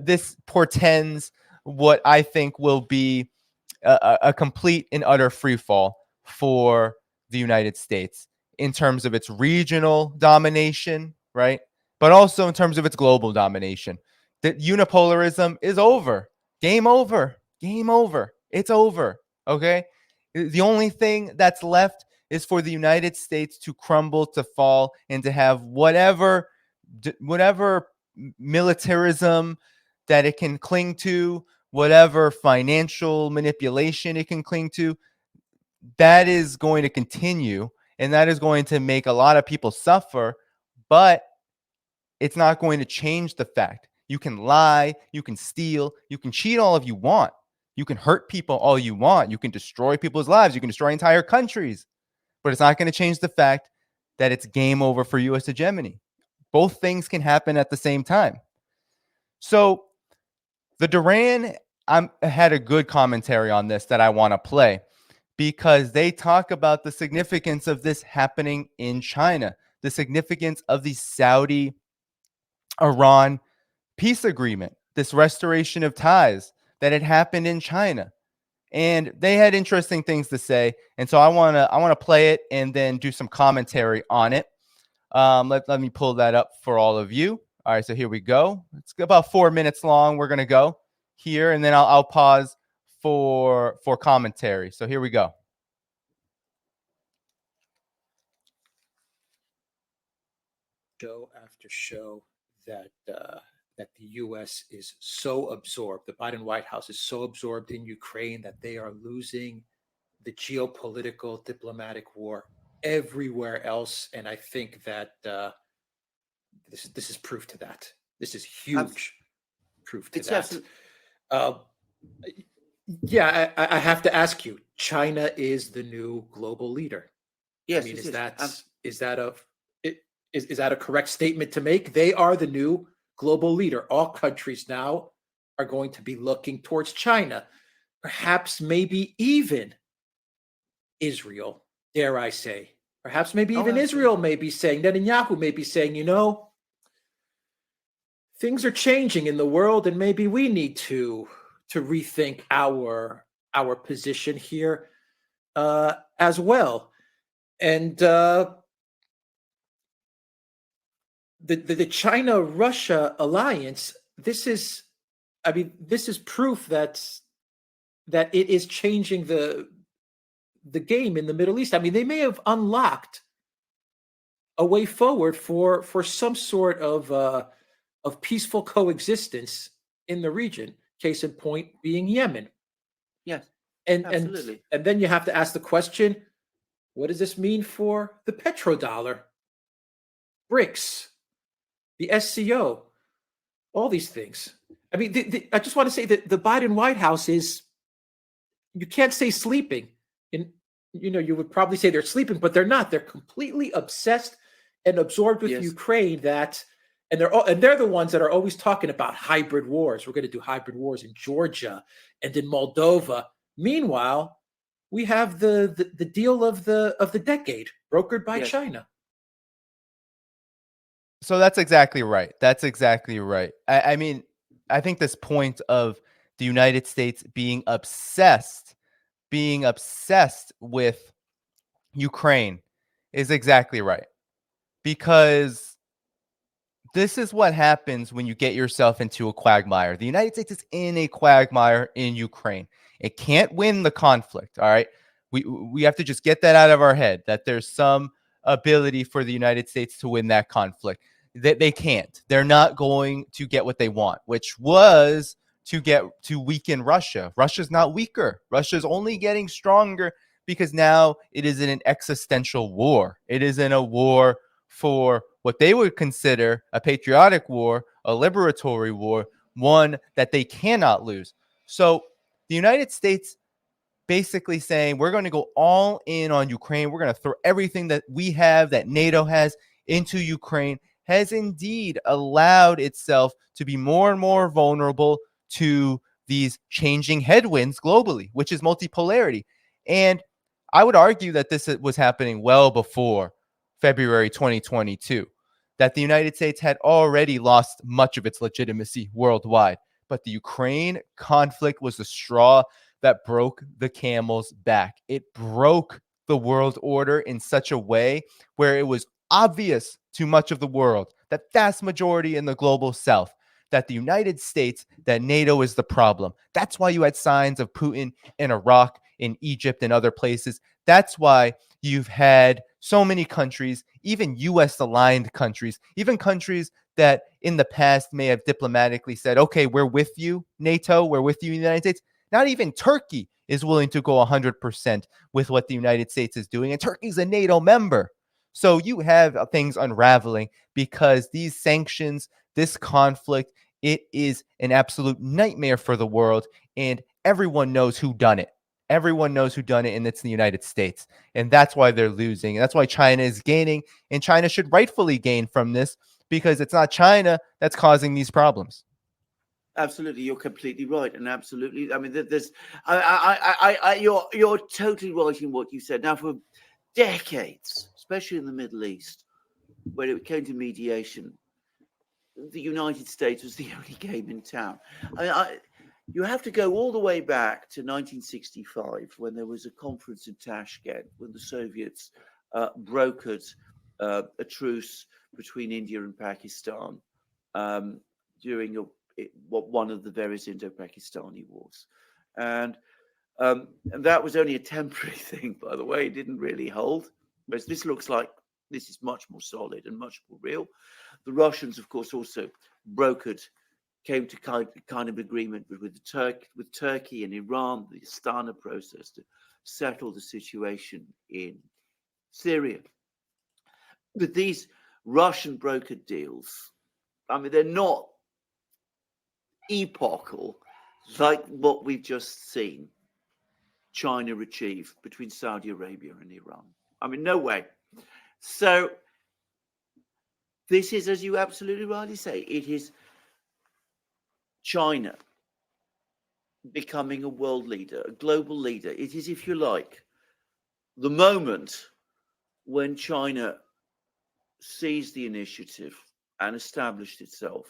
This portends what I think will be a complete and utter freefall for the United States in terms of its regional domination, right? But also in terms of its global domination. That unipolarism is over. Game over. Game over. It's over. Okay? The only thing that's left is for the United States to crumble, to fall, and to have whatever militarism that it can cling to, whatever financial manipulation it can cling to, that is going to continue, and that is going to make a lot of people suffer, but it's not going to change the fact. You can lie, you can steal, you can cheat all of you want. You can hurt people all you want. You can destroy people's lives. You can destroy entire countries. But it's not going to change the fact that it's game over for U.S. hegemony. Both things can happen at the same time. So the Duran had a good commentary on this that I want to play, because they talk about the significance of this happening in China, the significance of the Saudi-Iran peace agreement, this restoration of ties that had happened in China. And they had interesting things to say. And so I want to play it and then do some commentary on it. Let me pull that up for all of you. All right, so here we go. It's about 4 minutes long. We're going to go here, and then I'll pause for commentary. So here we go. Show after show that the U.S. is so absorbed, the Biden White House is so absorbed in Ukraine that they are losing the geopolitical diplomatic war everywhere else. And I think that this is proof to that. This is huge proof to that. Yeah, I have to ask you, China is the new global leader. Yes. I mean, is that a correct statement to make? They are the new global leader. All countries now are going to be looking towards China, perhaps maybe even Israel, dare I say. Perhaps maybe even Israel may be saying, Netanyahu may be saying, things are changing in the world, and maybe we need to rethink our position here as well. And the China-Russia alliance, this is proof that it is changing the game in the Middle East. I mean, they may have unlocked a way forward for some sort of peaceful coexistence in the region. Case in point being Yemen. Yes, absolutely. And then you have to ask the question: what does this mean for the petrodollar, BRICS, the SCO, all these things? I mean, I just want to say that the Biden White House is, you can't say sleeping. You would probably say they're sleeping, but they're not. They're completely obsessed and absorbed with Ukraine. And they're the ones that are always talking about hybrid wars. We're going to do hybrid wars in Georgia and in Moldova. Meanwhile, we have the deal of the decade brokered by China. So that's exactly right. That's exactly right. I mean, I think this point of the United States being obsessed with Ukraine is exactly right. Because this is what happens when you get yourself into a quagmire. The United States is in a quagmire in Ukraine. It can't win the conflict, all right? We have to just get that out of our head, that there's some ability for the United States to win that conflict. They can't. They're not going to get what they want, which was to weaken Russia. Russia's not weaker. Russia's only getting stronger because now it is in an existential war. It is in a war for what they would consider a patriotic war, a liberatory war, one that they cannot lose. So the United States basically saying, we're going to go all in on Ukraine. We're going to throw everything that we have, that NATO has, into Ukraine, has indeed allowed itself to be more and more vulnerable to these changing headwinds globally, which is multipolarity. And I would argue that this was happening well before February 2022. that the United States had already lost much of its legitimacy worldwide. But the Ukraine conflict was the straw that broke the camel's back. It broke the world order in such a way where it was obvious to much of the world, that vast majority in the global south, that the United States, that NATO is the problem. That's why you had signs of Putin in Iraq, in Egypt, and other places. That's why you've had so many countries, even US aligned countries, even countries that in the past may have diplomatically said, okay, we're with you, NATO, we're with you, United States. Not even Turkey is willing to go 100% with what the United States is doing. And Turkey's a NATO member. So you have things unraveling because these sanctions, this conflict, it is an absolute nightmare for the world. And everyone knows who done it. Everyone knows who done it, and it's the United States. And that's why they're losing. And that's why China is gaining. And China should rightfully gain from this because it's not China that's causing these problems. Absolutely, you're completely right, and absolutely, I mean, there's, you're totally right in what you said. Now, for decades, especially in the Middle East, when it came to mediation, the United States was the only game in town. I mean, you have to go all the way back to 1965 when there was a conference in Tashkent when the Soviets brokered a truce between India and Pakistan during one of the various Indo-Pakistani wars. And that was only a temporary thing, by the way. It didn't really hold. Whereas this looks like this is much more solid and much more real. The Russians, of course, also came to kind of agreement with Turkey and Iran, the Astana process, to settle the situation in Syria. But these Russian brokered deals, I mean, they're not epochal like what we've just seen China achieve between Saudi Arabia and Iran. I mean, no way. So this is, as you absolutely rightly say, it is China becoming a world leader, a global leader. It is, if you like, the moment when China seized the initiative and established itself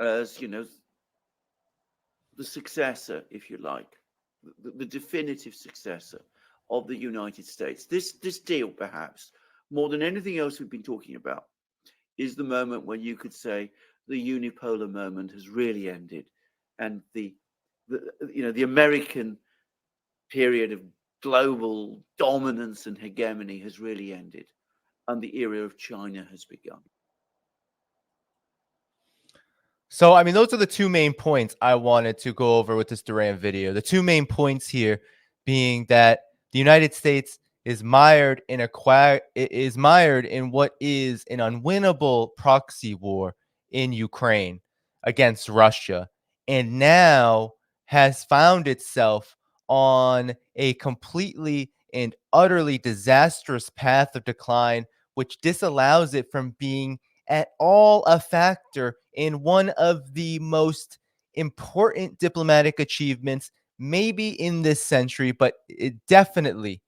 as, the successor, if you like, the definitive successor of the United States. This deal, perhaps, more than anything else we've been talking about, is the moment when you could say the unipolar moment has really ended, and the American period of global dominance and hegemony has really ended, and the era of China has begun. So, I mean, those are the two main points I wanted to go over with this Duran video. The two main points here being that the United States is mired in what is an unwinnable proxy war in Ukraine against Russia, and now has found itself on a completely and utterly disastrous path of decline, which disallows it from being at all a factor in one of the most important diplomatic achievements, maybe in this century, but definitely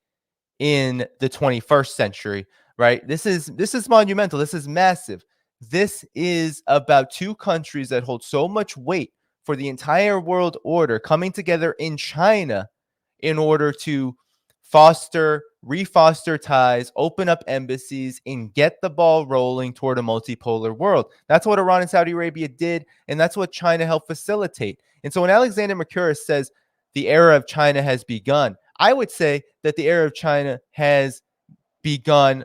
in the 21st century, right? This is monumental. This is massive. This is about two countries that hold so much weight for the entire world order coming together in China in order to refoster ties, open up embassies, and get the ball rolling toward a multipolar world. That's what Iran and Saudi Arabia did, and that's what China helped facilitate. And so when Alexander Mercouris says the era of China has begun, I would say that the era of China has been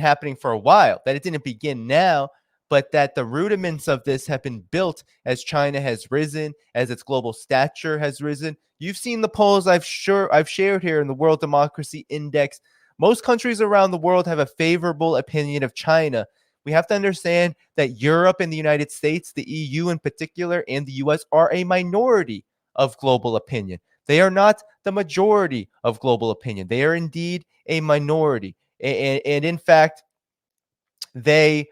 happening for a while, that it didn't begin now, but that the rudiments of this have been built as China has risen, as its global stature has risen. You've seen the polls I've shared here in the World Democracy Index. Most countries around the world have a favorable opinion of China. We have to understand that Europe and the United States, the EU in particular, and the US are a minority of global opinion. They are not the majority of global opinion. They are indeed a minority. And in fact, they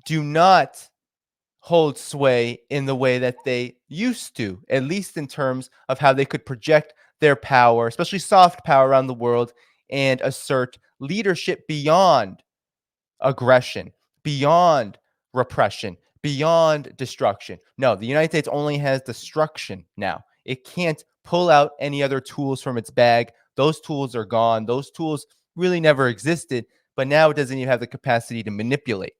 do not hold sway in the way that they used to, at least in terms of how they could project their power, especially soft power around the world, and assert leadership beyond aggression, beyond repression, beyond destruction. No, the United States only has destruction now. It can't pull out any other tools from its bag. Those tools are gone. Those tools really never existed, but now it doesn't even have the capacity to manipulate.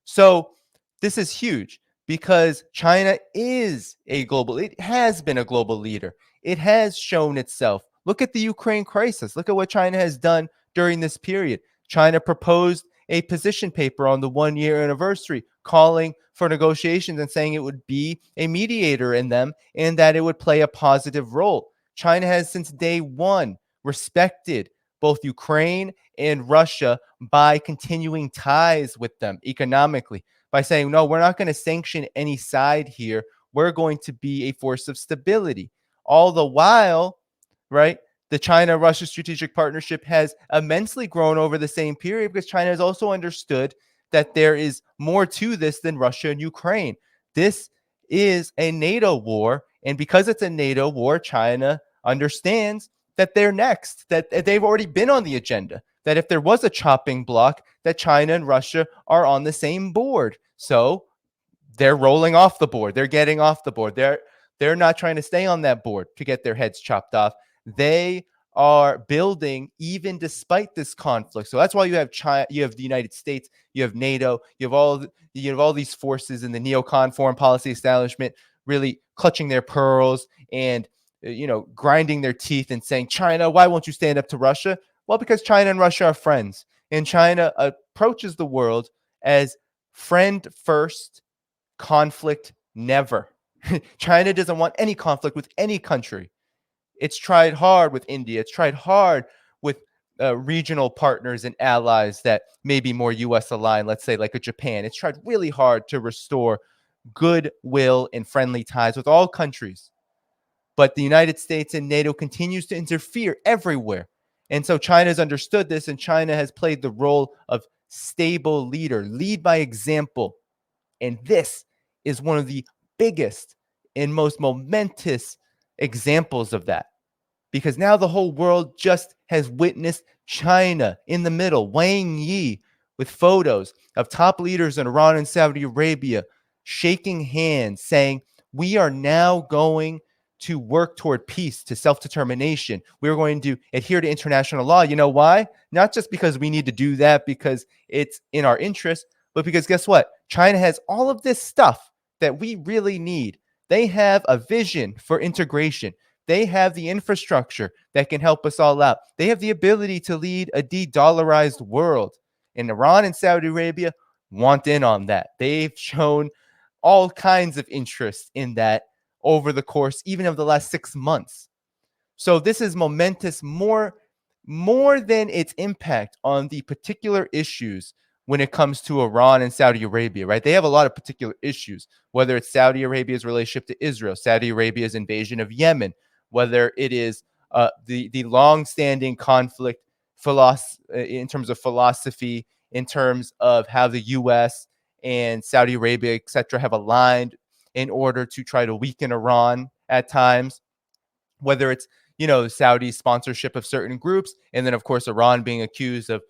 So this is huge because China is it has been a global leader. It has shown itself. Look at the Ukraine crisis. Look at what China has done during this period. China proposed a position paper on the 1-year anniversary, calling for negotiations and saying it would be a mediator in them and that it would play a positive role. China has since day one respected both Ukraine and Russia by continuing ties with them economically, by saying, no, we're not going to sanction any side here. We're going to be a force of stability. All the while, right, the China-Russia strategic partnership has immensely grown over the same period because China has also understood that there is more to this than Russia and Ukraine. This is a NATO war, and because it's a NATO war, China understands that they're next, that they've already been on the agenda, that if there was a chopping block, that China and Russia are on the same board. So they're rolling off the board. They're getting off the board. They're not trying to stay on that board to get their heads chopped off. They are building even despite this conflict. So that's why you have China, you have the United States, you have NATO, you have all these forces in the neocon foreign policy establishment really clutching their pearls and grinding their teeth and saying, China, why won't you stand up to Russia? Well, because China and Russia are friends, and China approaches the world as friend first, conflict never. China doesn't want any conflict with any country. It's tried hard with India. It's tried hard with regional partners and allies that may be more U.S. aligned, let's say like a Japan. It's tried really hard to restore goodwill and friendly ties with all countries. But the United States and NATO continues to interfere everywhere. And so China has understood this, and China has played the role of stable leader, lead by example. And this is one of the biggest and most momentous examples of that. Because now the whole world just has witnessed China in the middle, Wang Yi, with photos of top leaders in Iran and Saudi Arabia shaking hands, saying, we are now going to work toward peace, to self-determination. We're going to adhere to international law. You know why? Not just because we need to do that because it's in our interest, but because guess what? China has all of this stuff that we really need. They have a vision for integration. They have the infrastructure that can help us all out. They have the ability to lead a de-dollarized world. And Iran and Saudi Arabia want in on that. They've shown all kinds of interest in that over the course even of the last 6 months. So this is momentous more than its impact on the particular issues when it comes to Iran and Saudi Arabia, right? They have a lot of particular issues, whether it's Saudi Arabia's relationship to Israel, Saudi Arabia's invasion of Yemen, whether it is the long-standing conflict in terms of philosophy, in terms of how the U.S. and Saudi Arabia, etc., have aligned in order to try to weaken Iran at times, whether it's Saudi sponsorship of certain groups, and then of course Iran being accused of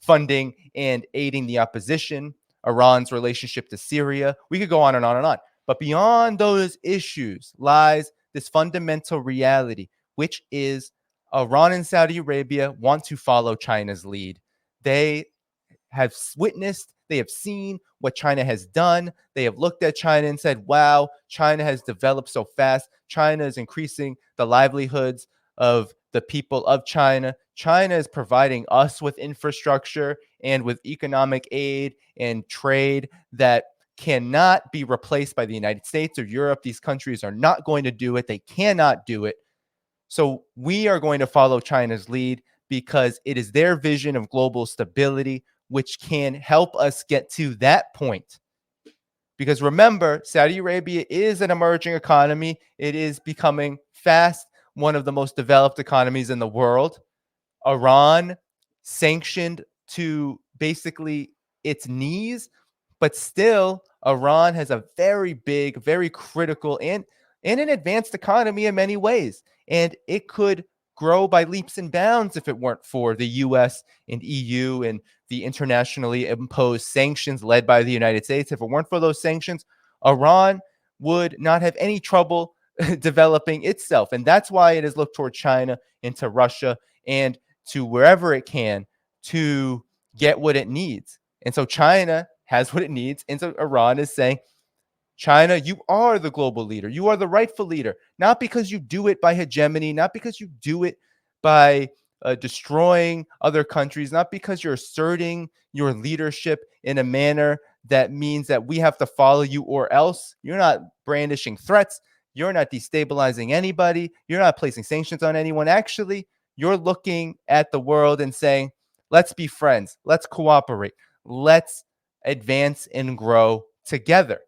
funding and aiding the opposition, Iran's relationship to Syria. We could go on and on and on. But beyond those issues lies this fundamental reality, which is Iran and Saudi Arabia want to follow China's lead. They have witnessed, they have seen what China has done. They have looked at China and said, wow, China has developed so fast. China is increasing the livelihoods of the people of China. China is providing us with infrastructure and with economic aid and trade that cannot be replaced by the United States or Europe. These countries are not going to do it. They cannot do it. So we are going to follow China's lead because it is their vision of global stability which can help us get to that point. Because remember, Saudi Arabia is an emerging economy. It is becoming fast one of the most developed economies in the world. Iran sanctioned to basically its knees, but still Iran has a very big, very critical and an advanced economy in many ways. And it could grow by leaps and bounds if it weren't for the US and EU and the internationally imposed sanctions led by the United States. If it weren't for those sanctions, Iran would not have any trouble developing itself. And that's why it has looked toward China and to Russia and to wherever it can to get what it needs. And so China has what it needs. And so Iran is saying, China, you are the global leader. You are the rightful leader, not because you do it by hegemony, not because you do it by destroying other countries, not because you're asserting your leadership in a manner that means that we have to follow you or else. You're not brandishing threats. You're not destabilizing anybody. You're not placing sanctions on anyone. Actually, you're looking at the world and saying, let's be friends. Let's cooperate. Let's advance and grow together.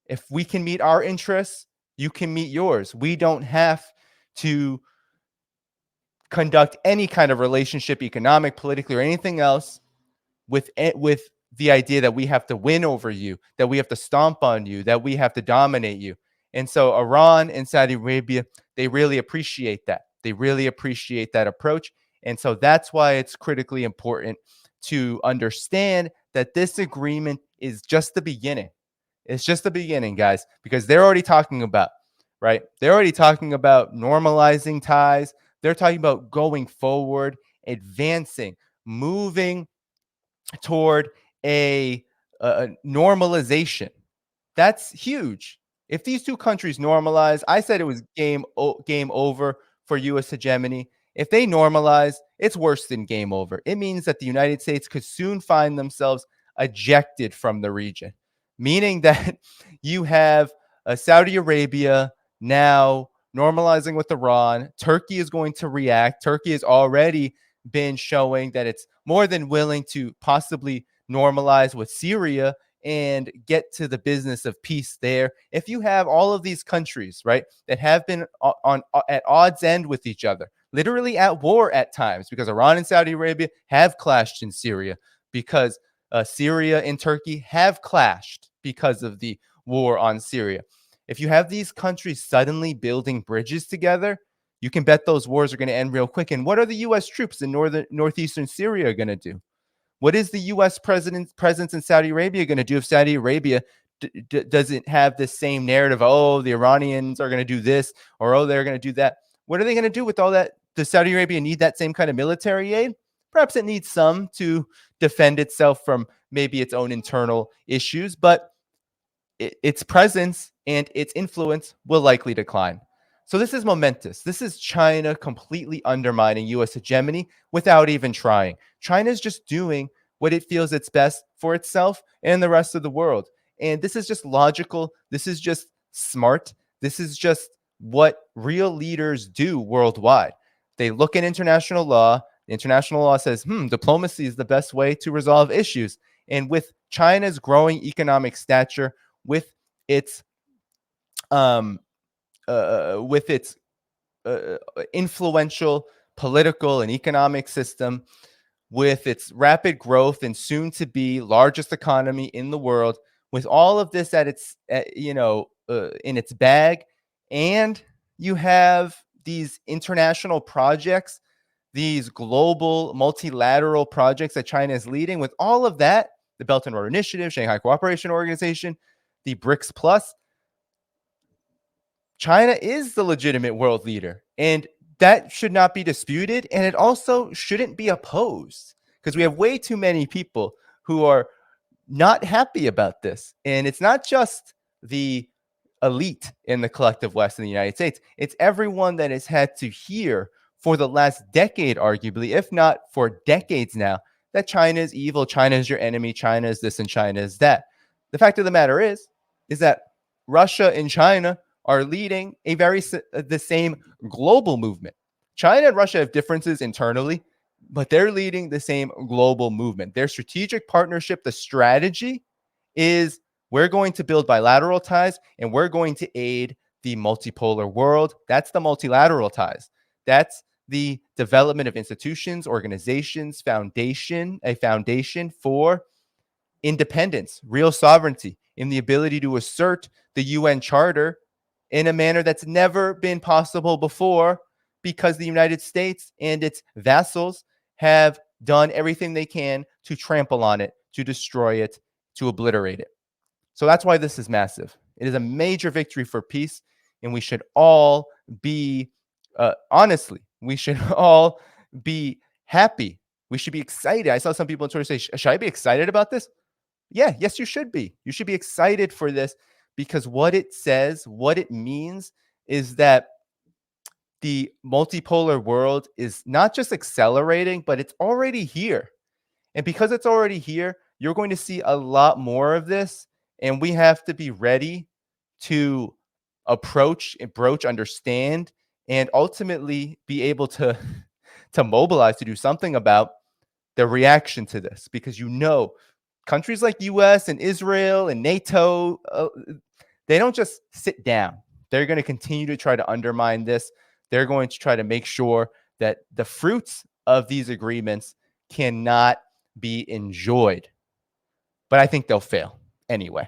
If we can meet our interests, you can meet yours. We don't have to conduct any kind of relationship, economic, politically, or anything else with the idea that we have to win over you, that we have to stomp on you, that we have to dominate you. And so Iran and Saudi Arabia, they really appreciate that. They really appreciate that approach. And so that's why it's critically important to understand that this agreement is just the beginning. It's just the beginning, guys, because they're already talking about, right? They're already talking about normalizing ties. They're talking about going forward, advancing, moving toward a normalization. That's huge. If these two countries normalize, I said it was game over for U.S. hegemony. If they normalize, it's worse than game over. It means that the United States could soon find themselves ejected from the region, meaning that you have Saudi Arabia now normalizing with Iran. Turkey is going to react. Turkey has already been showing that it's more than willing to possibly normalize with Syria and get to the business of peace there. If you have all of these countries, right, that have been at odds end with each other, literally at war at times, because Iran and Saudi Arabia have clashed in Syria, because Syria and Turkey have clashed because of the war on Syria. If you have these countries suddenly building bridges together, you can bet those wars are going to end real quick. And what are the U.S. troops in northeastern Syria going to do? What is the U.S. presence in Saudi Arabia going to do if Saudi Arabia doesn't have the same narrative? Oh, the Iranians are going to do this, or oh, they're going to do that. What are they going to do with all that? Does Saudi Arabia need that same kind of military aid? Perhaps it needs some to defend itself from maybe its own internal issues, but its presence and its influence will likely decline. So this is momentous. This is China completely undermining U.S. hegemony without even trying. China is just doing what it feels it's best for itself and the rest of the world. And this is just logical. This is just smart. This is just what real leaders do worldwide. They look at international law. International law says, diplomacy is the best way to resolve issues. And with China's growing economic stature, with its influential political and economic system, with its rapid growth and soon to be largest economy in the world, with all of this in its bag, and you have these international projects, these global multilateral projects that China is leading, with all of that, the Belt and Road Initiative, Shanghai Cooperation Organization, the BRICS Plus, China is the legitimate world leader, and that should not be disputed. And it also shouldn't be opposed, because we have way too many people who are not happy about this. And it's not just the elite in the collective West in the United States. It's everyone that has had to hear for the last decade, arguably, if not for decades now, that China is evil, China is your enemy, China is this and China is that. The fact of the matter is that Russia and China are leading the same global movement. China and Russia have differences internally, but they're leading the same global movement. Their strategic partnership, the strategy is, we're going to build bilateral ties and we're going to aid the multipolar world. That's the multilateral ties. That's the development of institutions, organizations, a foundation for independence, real sovereignty, in the ability to assert the UN Charter in a manner that's never been possible before, because the United States and its vassals have done everything they can to trample on it, to destroy it, to obliterate it. So that's why this is massive. It is a major victory for peace, and we should all be, honestly, we should all be happy. We should be excited. I saw some people on Twitter say, should I be excited about this? Yeah, yes, you should be. You should be excited for this because what it says, what it means is that the multipolar world is not just accelerating, but it's already here. And because it's already here, you're going to see a lot more of this. And we have to be ready to approach, broach, understand, and ultimately be able to, to mobilize, to do something about the reaction to this. Because countries like US and Israel and NATO, they don't just sit down. They're going to continue to try to undermine this. They're going to try to make sure that the fruits of these agreements cannot be enjoyed. But I think they'll fail anyway.